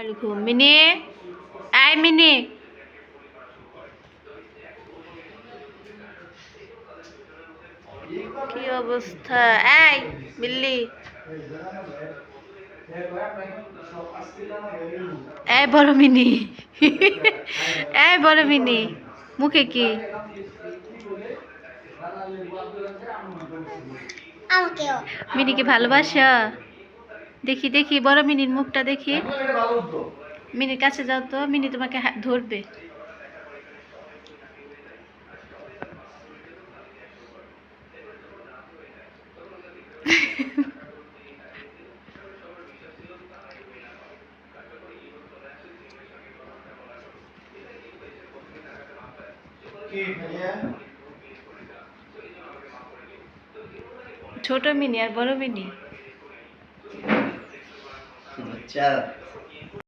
আলাইকুম mini, I mini, কি অবস্থা? এই বিল্লি, এই বড় মিনি, এই বড় মিনি, মুখে কি? মিনিকে ভালোবাসা? দেখি দেখি বড় মিনির মুখটা দেখি। মিনির কাছে যাও তো, মিনি তোমাকে ধরবে। ছোট মিনি আর বড় মিনি।